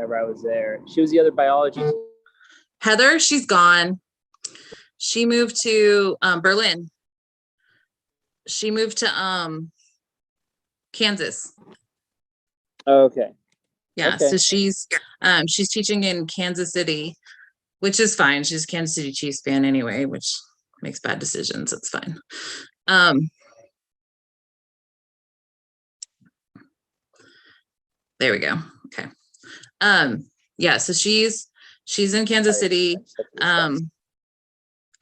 whenever I was there. She was the other biology. Heather, she's gone. She moved to Berlin. She moved to Kansas. Okay. Yeah, okay. so she's teaching in Kansas City, which is fine. She's a Kansas City Chiefs fan anyway, which makes bad decisions. It's fine. There we go. Okay. Yeah, so she's in Kansas City. I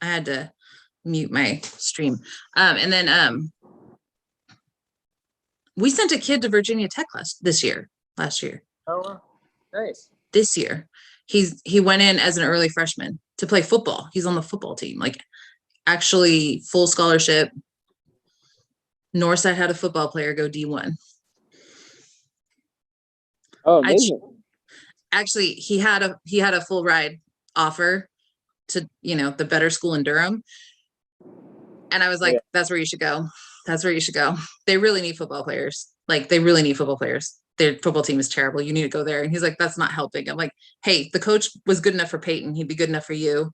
had to mute my stream. And then we sent a kid to Virginia Tech last year. Oh, nice. This year. He went in as an early freshman to play football. He's on the football team, like actually full scholarship. Northside had a football player go D1. Oh, amazing. Actually, he had a full ride offer to, the better school in Durham. And I was like, That's where you should go. That's where you should go. They really need football players. Like, they really need football players. Their football team is terrible. You need to go there. And he's like, that's not helping. I'm like, hey, the coach was good enough for Peyton. He'd be good enough for you.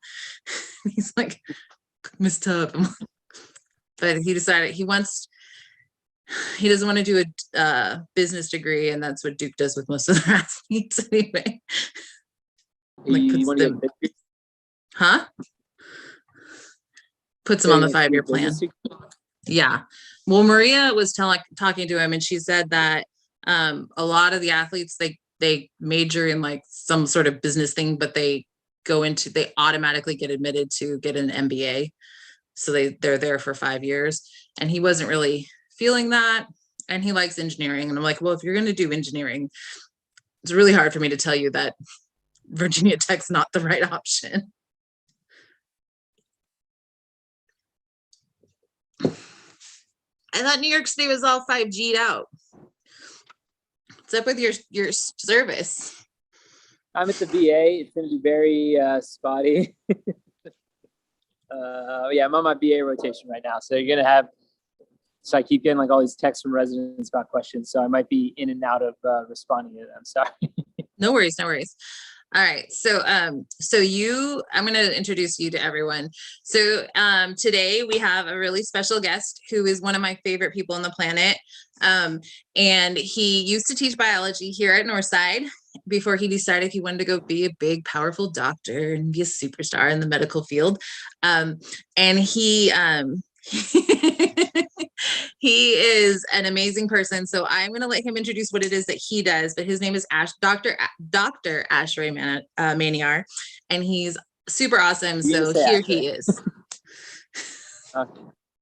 He's like, Miss Tubb. But he decided he doesn't want to do a business degree. And that's what Duke does with most of their athletes anyway. Puts them on the 5-year plan. Yeah. Well, Maria was talking to him, and she said that a lot of the athletes, they major in like some sort of business thing, but they automatically get admitted to get an MBA. So they're there for 5 years, and he wasn't really feeling that. And he likes engineering. And I'm like, well, if you're going to do engineering, it's really hard for me to tell you that Virginia Tech's not the right option. I thought New York State was all 5G'd out. What's up with your service? I'm at the VA. It's going to be very spotty. Yeah, I'm on my VA rotation right now. So you're going to have, so I keep getting like all these texts from residents about questions. So I might be in and out of responding to them. Sorry. No worries. All right. So, I'm going to introduce you to everyone. So, today we have a really special guest who is one of my favorite people on the planet. And he used to teach biology here at Northside before he decided he wanted to go be a big, powerful doctor and be a superstar in the medical field. And he he is an amazing person. So I'm going to let him introduce what it is that he does, but his name is Dr. Ashray Maniar, and he's super awesome. So here he is.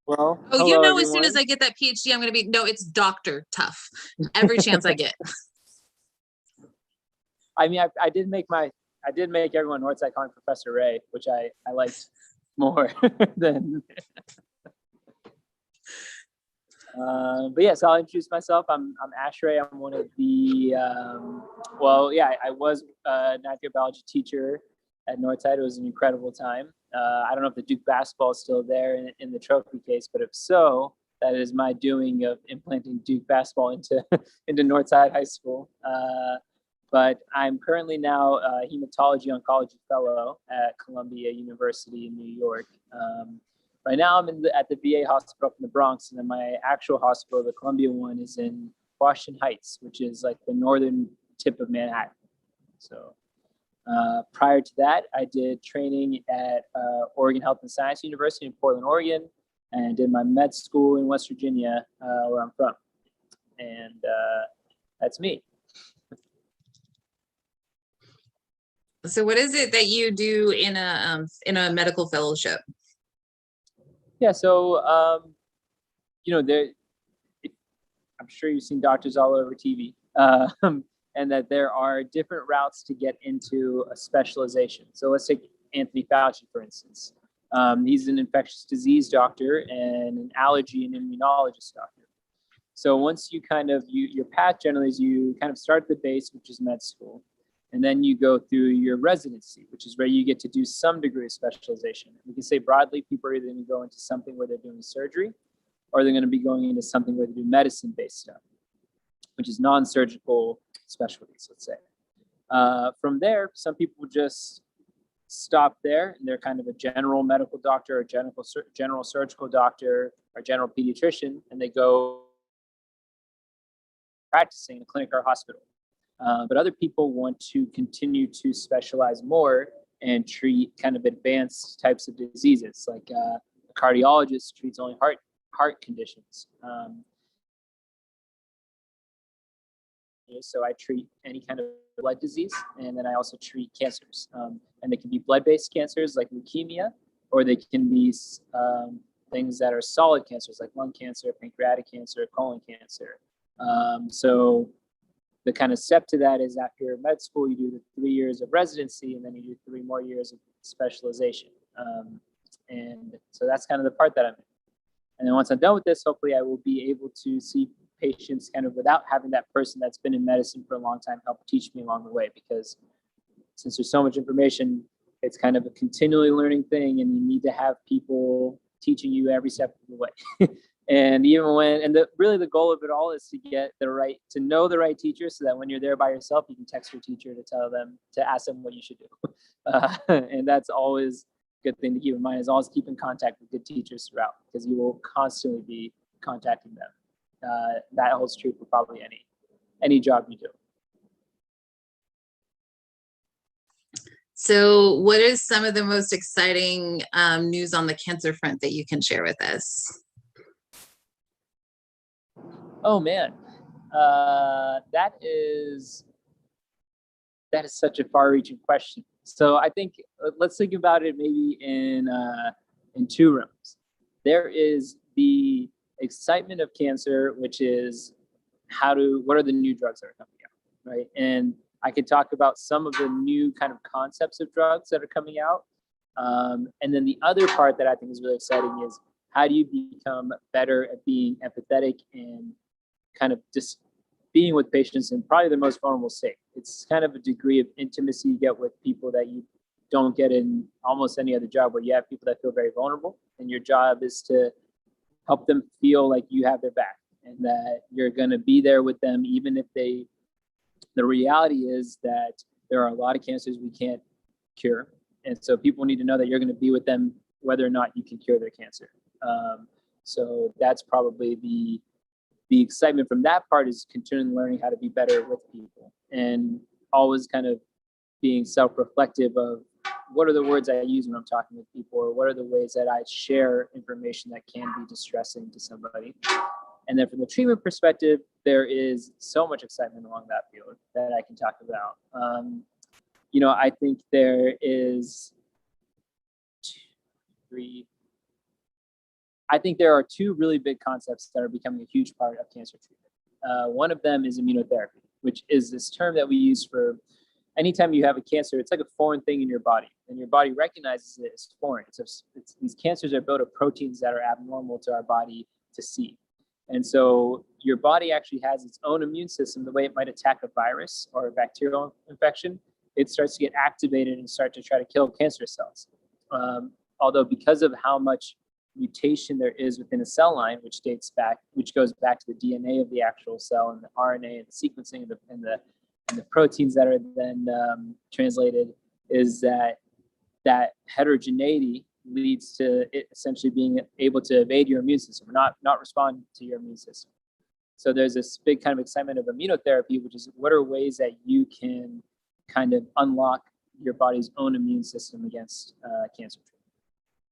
Well, hello, everyone. As soon as I get that PhD, I'm going to be, no, it's Dr. Tough. Every chance I get. I mean, I did make everyone Northside call me Professor Ray, which I liked more than. But yeah, so I'll introduce myself. I'm Ashray. I'm one of the, I was a ninth year biology teacher at Northside. It was an incredible time. I don't know if the Duke basketball is still there in the trophy case, but if so, that is my doing of implanting Duke basketball into Northside High School. But I'm currently now a hematology oncology fellow at Columbia University in New York. Right now, I'm at the VA hospital up in the Bronx, and then my actual hospital, the Columbia one, is in Washington Heights, which is like the northern tip of Manhattan. So prior to that, I did training at Oregon Health and Science University in Portland, Oregon, and did my med school in West Virginia, where I'm from. And that's me. So what is it that you do in a medical fellowship? Yeah, so, I'm sure you've seen doctors all over TV, and that there are different routes to get into a specialization. So let's take Anthony Fauci, for instance. He's an infectious disease doctor and an allergy and immunologist doctor. So once you your path generally is you kind of start at the base, which is med school, and then you go through your residency, which is where you get to do some degree of specialization. We can say broadly, people are either going to go into something where they're doing surgery, or they're going to be going into something where they do medicine-based stuff, which is non-surgical specialties, let's say. From there, some people just stop there, and they're kind of a general medical doctor, or general surgical doctor, or general pediatrician, and they go practicing in a clinic or hospital. But other people want to continue to specialize more and treat kind of advanced types of diseases, like a cardiologist treats only heart conditions. So I treat any kind of blood disease, and then I also treat cancers. And they can be blood-based cancers like leukemia, or they can be things that are solid cancers like lung cancer, pancreatic cancer, colon cancer. So the kind of step to that is after med school, you do the 3 years of residency, and then you do 3 more years of specialization. And so that's kind of the part that I'm in. And then once I'm done with this, hopefully I will be able to see patients kind of without having that person that's been in medicine for a long time help teach me along the way, because since there's so much information, it's kind of a continually learning thing, and you need to have people teaching you every step of the way. And even when, and really the goal of it all is to know the right teacher, so that when you're there by yourself, you can text your teacher to ask them what you should do. And that's always a good thing to keep in mind, is always keep in contact with good teachers throughout, because you will constantly be contacting them. That holds true for probably any job you do. So what is some of the most exciting news on the cancer front that you can share with us? Oh man, that is such a far-reaching question. So I think let's think about it maybe in 2 rooms. There is the excitement of cancer, which is what are the new drugs that are coming out, right? And I could talk about some of the new kind of concepts of drugs that are coming out. And then the other part that I think is really exciting is, how do you become better at being empathetic and kind of just being with patients in probably the most vulnerable state. It's kind of a degree of intimacy you get with people that you don't get in almost any other job, where you have people that feel very vulnerable, and your job is to help them feel like you have their back and that you're going to be there with them, even if the reality is that there are a lot of cancers we can't cure. And so people need to know that you're going to be with them whether or not you can cure their cancer. So that's probably the excitement from that part, is continuing learning how to be better with people, and always kind of being self-reflective of what are the words I use when I'm talking with people, or what are the ways that I share information that can be distressing to somebody. And then from the treatment perspective, there is so much excitement along that field that I can talk about. I think there is I think there are 2 really big concepts that are becoming a huge part of cancer treatment. One of them is immunotherapy, which is this term that we use for anytime you have a cancer. It's like a foreign thing in your body, and your body recognizes it as foreign. These cancers are built of proteins that are abnormal to our body to see. And so your body actually has its own immune system. The way it might attack a virus or a bacterial infection, it starts to get activated and start to try to kill cancer cells. Although because of how much mutation there is within a cell line, which goes back to the DNA of the actual cell, and the RNA and the sequencing and the proteins that are then translated, is that heterogeneity leads to it essentially being able to evade your immune system, or not respond to your immune system. So there's this big kind of excitement of immunotherapy, which is what are ways that you can kind of unlock your body's own immune system against cancer treatment.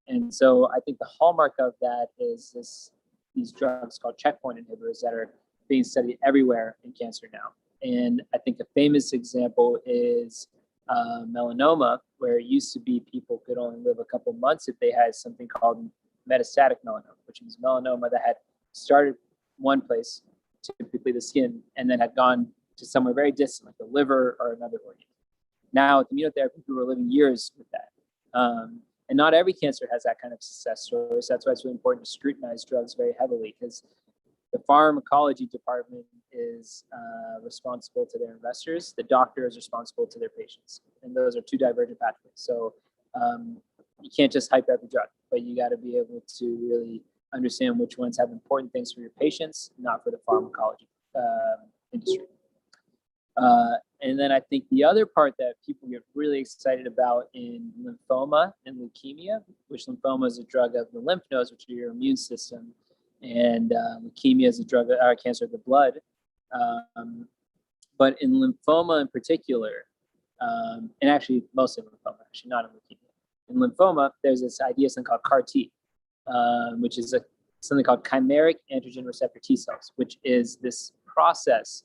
And so I think the hallmark of that is these drugs called checkpoint inhibitors that are being studied everywhere in cancer now. And I think a famous example is melanoma, where it used to be people could only live a couple months if they had something called metastatic melanoma, which means melanoma that had started one place, typically the skin, and then had gone to somewhere very distant, like the liver or another organ. Now with immunotherapy, people are living years with that. And not every cancer has that kind of success story. So that's why it's really important to scrutinize drugs very heavily, because the pharmacology department is responsible to their investors. The doctor is responsible to their patients. And those are 2 divergent pathways. So you can't just hype every drug, but you got to be able to really understand which ones have important things for your patients, not for the pharmacology industry. And then I think the other part that people get really excited about in lymphoma and leukemia, which lymphoma is a drug of the lymph nodes, which are your immune system, and leukemia is a drug or cancer of the blood. But in lymphoma in particular, and actually mostly lymphoma, actually not in leukemia. In lymphoma, there's this idea, something called CAR T, which is something called chimeric antigen receptor T cells, which is this process.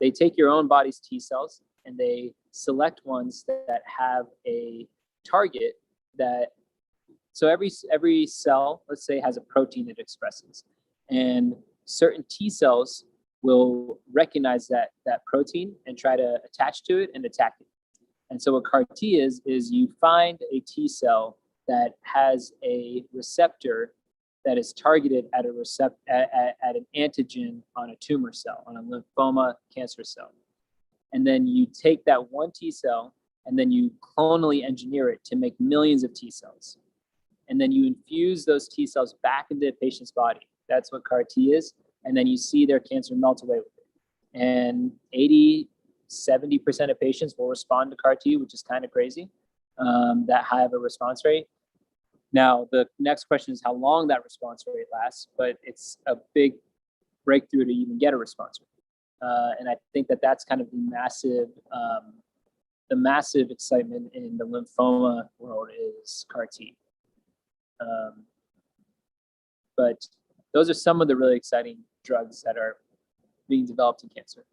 They take your own body's T cells and they select ones that have a target that, so every cell, let's say, has a protein it expresses, and certain T cells will recognize that protein and try to attach to it and attack it. And so what CAR T is you find a T cell that has a receptor that is targeted at at an antigen on a tumor cell, on a lymphoma cancer cell. And then you take that one T cell and then you clonally engineer it to make millions of T cells. And then you infuse those T cells back into the patient's body. That's what CAR T is. And then you see their cancer melt away with it. And 70% of patients will respond to CAR T, which is kind of crazy, that high of a response rate. Now, the next question is how long that response rate lasts, but it's a big breakthrough to even get a response rate. And I think that's kind of the massive excitement in the lymphoma world is CAR T. But those are some of the really exciting drugs that are being developed in cancer.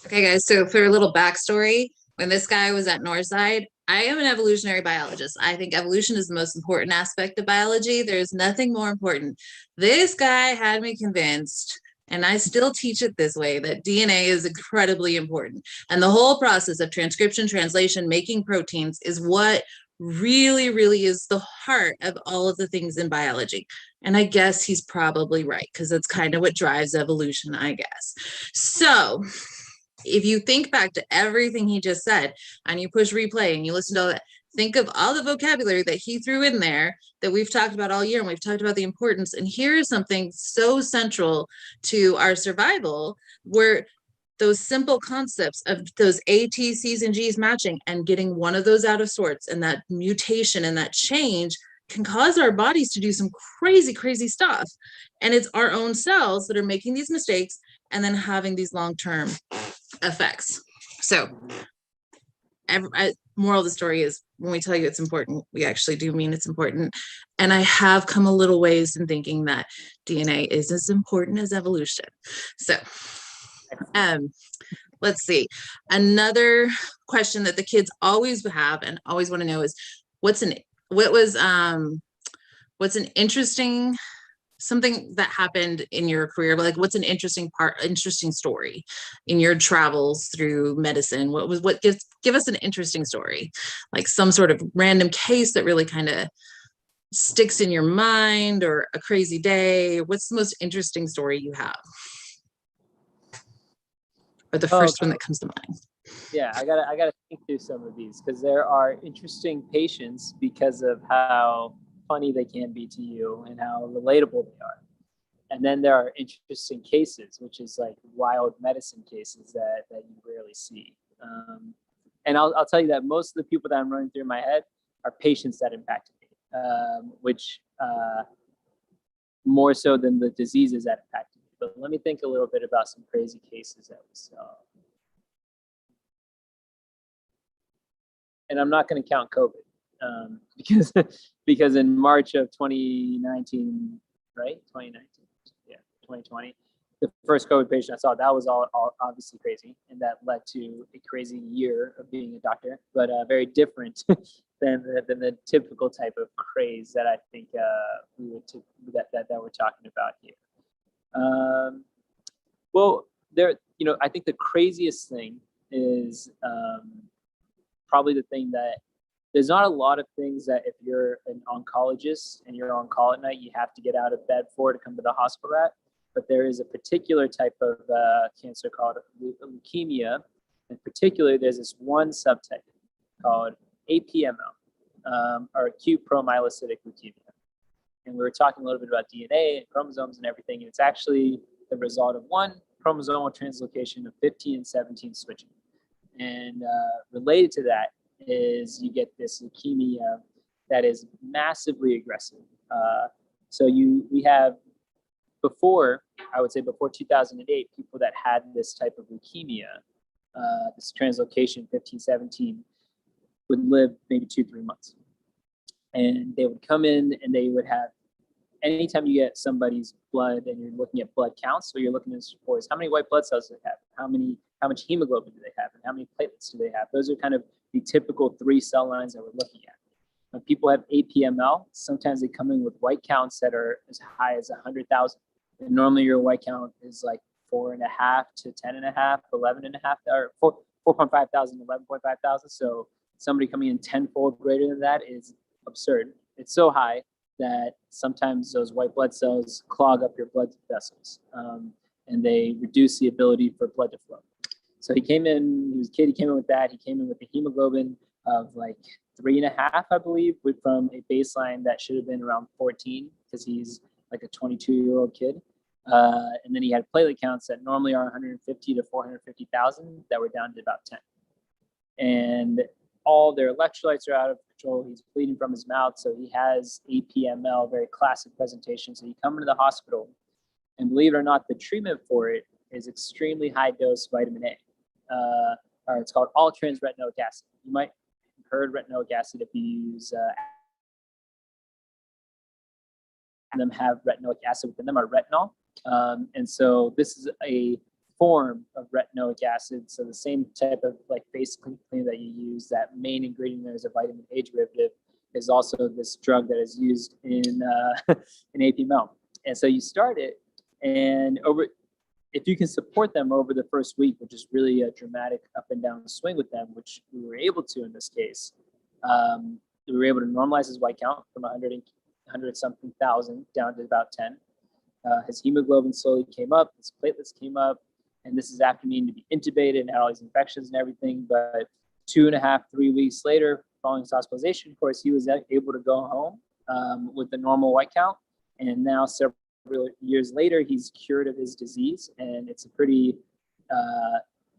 Okay, guys, so for a little backstory, when this guy was at Northside, I am an evolutionary biologist. I think evolution is the most important aspect of biology. There's nothing more important. This guy had me convinced, and I still teach it this way, that DNA is incredibly important. And the whole process of transcription, translation, making proteins is what really, really is the heart of all of the things in biology. And I guess he's probably right, because that's kind of what drives evolution, I guess. So if you think back to everything he just said and you push replay and you listen to all that, think of all the vocabulary that he threw in there that we've talked about all year, and we've talked about the importance. And here is something so central to our survival, where those simple concepts of those A, T, C's, and G's matching and getting one of those out of sorts, and that mutation and that change can cause our bodies to do some crazy, crazy stuff. And it's our own cells that are making these mistakes and then having these long-term effects. So moral of the story is, when we tell you it's important, we actually do mean it's important. And I have come a little ways in thinking that DNA is as important as evolution. So let's see. Another question that the kids always have and always want to know is, what's an interesting something that happened in your career, but like, what's an interesting story in your travels through medicine? Give us an interesting story, like some sort of random case that really kind of sticks in your mind, or a crazy day. What's the most interesting story you have? Or the first one that comes to mind? Yeah, I gotta think through some of these, because there are interesting patients because of how funny they can be to you and how relatable they are. And then there are interesting cases, which is like wild medicine cases that you rarely see. And I'll tell you that most of the people that I'm running through my head are patients that impacted me, which more so than the diseases that impacted me. But let me think a little bit about some crazy cases that we saw. And I'm not going to count COVID, because in March of 2019, right? 2019, yeah, 2020, the first COVID patient I saw, that was all obviously crazy, and that led to a crazy year of being a doctor, but very different than the typical type of craze that I think we would that we're talking about here. Well, I think the craziest thing is probably the thing that there's not a lot of things that if you're an oncologist and you're on call at night, you have to get out of bed for to come to the hospital at. But there is a particular type of cancer called leukemia. In particular, there's this one subtype called APML, or acute promyelocytic leukemia. And we were talking a little bit about DNA and chromosomes and everything. And it's actually the result of one chromosomal translocation of 15 and 17 switching. And related to that is you get this leukemia that is massively aggressive. So we have before 2008, people that had this type of leukemia, this translocation 15, 17, would live maybe 2-3 months. And they would come in and they would have, anytime you get somebody's blood and you're looking at blood counts, so you're looking at for is how many white blood cells do they have, how much hemoglobin do they have, and how many platelets do they have. Those are kind of the typical 3 cell lines that we're looking at. When people have APML, sometimes they come in with white counts that are as high as 100,000. And normally your white count is like 4.5 to 10.5, 11.5, or 4.5 thousand, 11.5 thousand. So somebody coming in 10-fold greater than that is absurd. It's so high that sometimes those white blood cells clog up your blood vessels, and they reduce the ability for blood to flow. So he came in, he was a kid, he came in with that. He came in with a hemoglobin of like 3.5, I believe, from a baseline that should have been around 14, because he's like a 22-year-old kid. And then he had platelet counts that normally are 150 to 450,000 that were down to about 10. And all their electrolytes are out of control. He's bleeding from his mouth. So he has APML, very classic presentation. So you come into the hospital, and believe it or not, the treatment for it is extremely high dose vitamin A. Or it's called all trans retinoic acid. You might have heard retinoic acid if you use them have retinoic acid within them, or retinol. And so this is a form of retinoic acid. So the same type of like face cleaner that you use, that main ingredient there is a vitamin A derivative, is also this drug that is used in in APML. And so you start it, and if you can support them over the first week, which is really a dramatic up and down swing with them, which we were able to in this case, we were able to normalize his white count from 100 something thousand down to about 10. His hemoglobin slowly came up, his platelets came up, and this is after needing to be intubated and had all these infections and everything. But 2.5, 3 weeks later, following his hospitalization, of course, he was able to go home with the normal white count. And now several years later, he's cured of his disease. And it's a pretty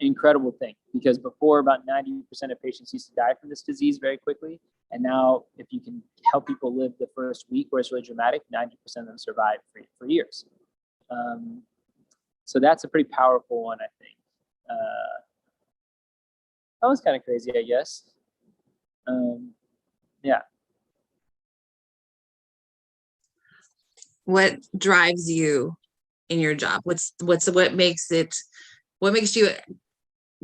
incredible thing, because before, about 90% of patients used to die from this disease very quickly. And now, if you can help people live the first week where it's really dramatic, 90% of them survive for years. So that's a pretty powerful one, I think. That was kind of crazy, I guess. Yeah. What drives you in your job? What makes you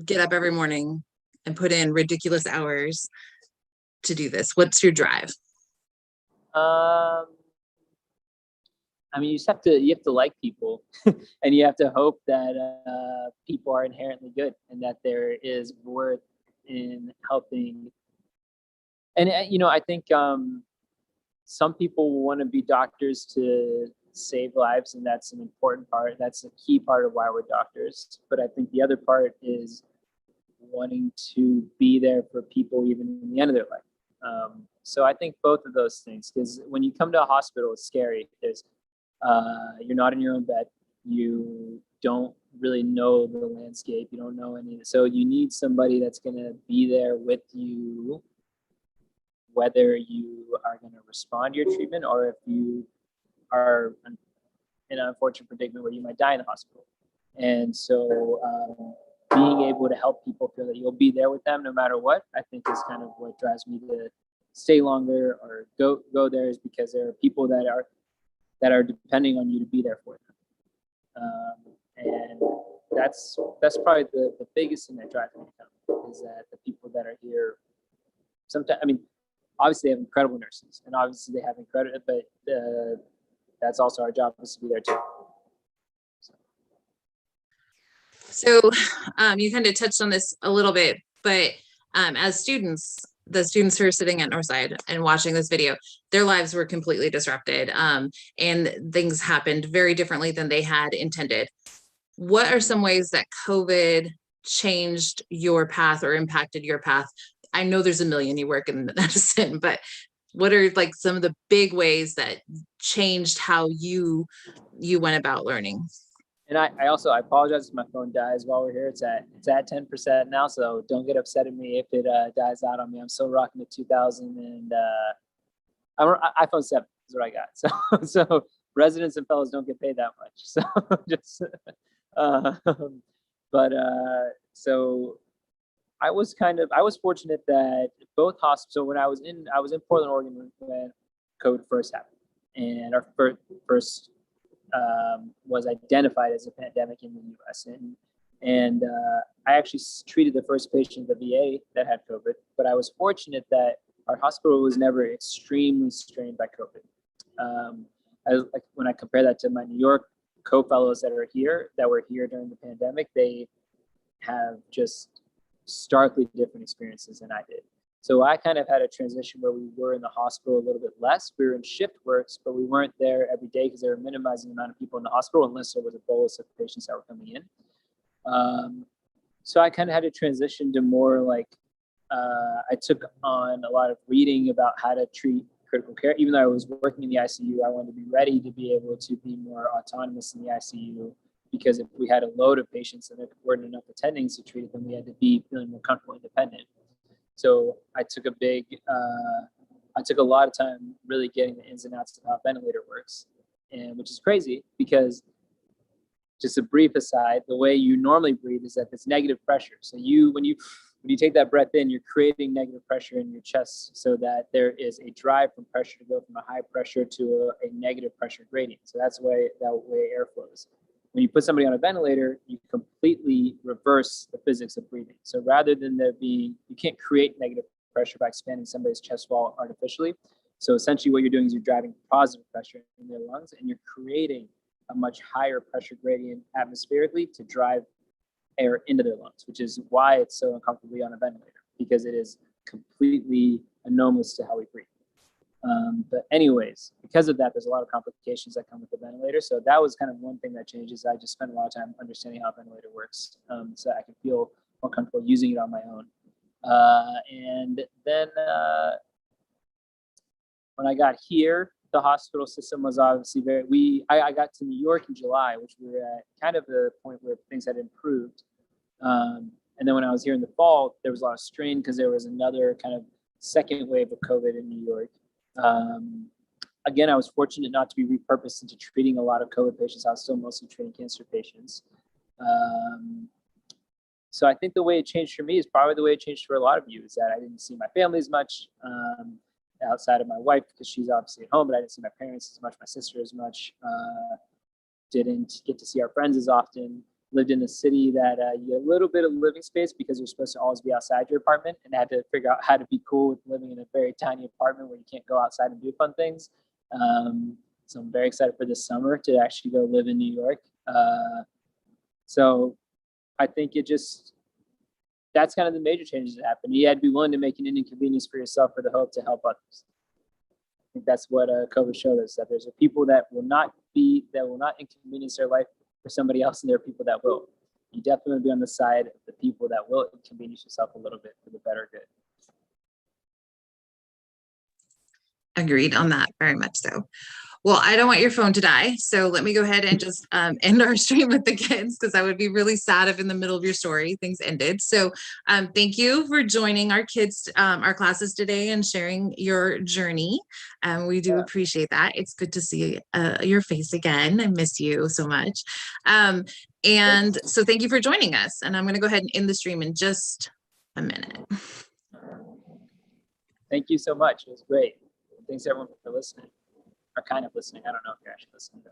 get up every morning and put in ridiculous hours to do this? What's your drive? I mean, you have to like people, and you have to hope that people are inherently good, and that there is worth in helping. And I think some people want to be doctors to save lives, and that's an important part. That's a key part of why we're doctors. But I think the other part is wanting to be there for people even in the end of their life. So I think both of those things, because when you come to a hospital, it's scary. You're not in your own bed. You don't really know the landscape. You don't know any. So you need somebody that's going to be there with you, whether you are going to respond to your treatment or if you are in an unfortunate predicament where you might die in the hospital. And so being able to help people feel that you'll be there with them no matter what, I think is kind of what drives me to stay longer or go there, is because there are people that are depending on you to be there for them. And that's probably the biggest thing that drives me to come, is that the people that are here, sometimes, I mean, obviously they have incredible nurses, and obviously they have incredible, but that's also our job, is to be there too. So you kind of touched on this a little bit, but as students, the students who are sitting at Northside and watching this video, their lives were completely disrupted, and things happened very differently than they had intended. What are some ways that COVID changed your path or impacted your path? I know there's a million, you work in medicine, but what are like some of the big ways that changed how you went about learning? And I also, I apologize if my phone dies while we're here. It's at 10% now, so don't get upset at me if it dies out on me. I'm still rocking the 2000 and iPhone 7 is what I got. So residents and fellows don't get paid that much. So just but so I was fortunate that both hospitals. So when I was in Portland, Oregon when COVID first happened, and our first was identified as a pandemic in the U.S. And I actually treated the first patient at the VA that had COVID. But I was fortunate that our hospital was never extremely strained by COVID. When I compare that to my New York co-fellows that were here during the pandemic, they have just starkly different experiences than I did. So I kind of had a transition where we were in the hospital a little bit less. We were in shift works, but we weren't there every day because they were minimizing the amount of people in the hospital unless there was a bolus of patients that were coming in. So I kind of had to transition to more like, I took on a lot of reading about how to treat critical care. Even though I was working in the ICU, I wanted to be ready to be able to be more autonomous in the ICU, because if we had a load of patients and there weren't enough attendings to treat them, we had to be feeling more comfortable, independent. So I took a lot of time really getting the ins and outs of how a ventilator works, and which is crazy because, just a brief aside, the way you normally breathe is that there's negative pressure. So when you take that breath in, you're creating negative pressure in your chest so that there is a drive from pressure to go from a high pressure to a negative pressure gradient. So that's the way air flows. When you put somebody on a ventilator, you completely reverse the physics of breathing. So rather than you can't create negative pressure by expanding somebody's chest wall artificially. So essentially what you're doing is you're driving positive pressure in their lungs, and you're creating a much higher pressure gradient atmospherically to drive air into their lungs, which is why it's so uncomfortably on a ventilator, because it is completely anomalous to how we breathe. But anyways, because of that, there's a lot of complications that come with the ventilator. So that was kind of one thing that changes. I just spent a lot of time understanding how a ventilator works, so I can feel more comfortable using it on my own. And then when I got here, the hospital system was obviously I got to New York in July, which we were at kind of the point where things had improved. And then when I was here in the fall, there was a lot of strain because there was another kind of second wave of COVID in New York. Again, I was fortunate not to be repurposed into treating a lot of COVID patients. I was still mostly treating cancer patients. So I think the way it changed for me is probably the way it changed for a lot of you, is that I didn't see my family as much outside of my wife, because she's obviously at home, but I didn't see my parents as much, my sister as much, didn't get to see our friends as often. Lived in a city that you had a little bit of living space because you're supposed to always be outside your apartment, and had to figure out how to be cool with living in a very tiny apartment where you can't go outside and do fun things. So I'm very excited for this summer to actually go live in New York. So I think that's kind of the major changes that happened. You had to be willing to make an inconvenience for yourself for the hope to help others. I think that's what COVID showed us, that there's people that will not inconvenience their life for somebody else, and there are people that will. You definitely be on the side of the people that will inconvenience yourself a little bit for the better good. Agreed on that, very much so. Well, I don't want your phone to die, so let me go ahead and just end our stream with the kids, because I would be really sad if in the middle of your story things ended. So thank you for joining our kids, our classes today, and sharing your journey. We do appreciate that. It's good to see your face again. I miss you so much. And so thank you for joining us. And I'm going to go ahead and end the stream in just a minute. Thank you so much. It was great. Thanks everyone for listening. Are kind of listening. I don't know if you're actually listening though.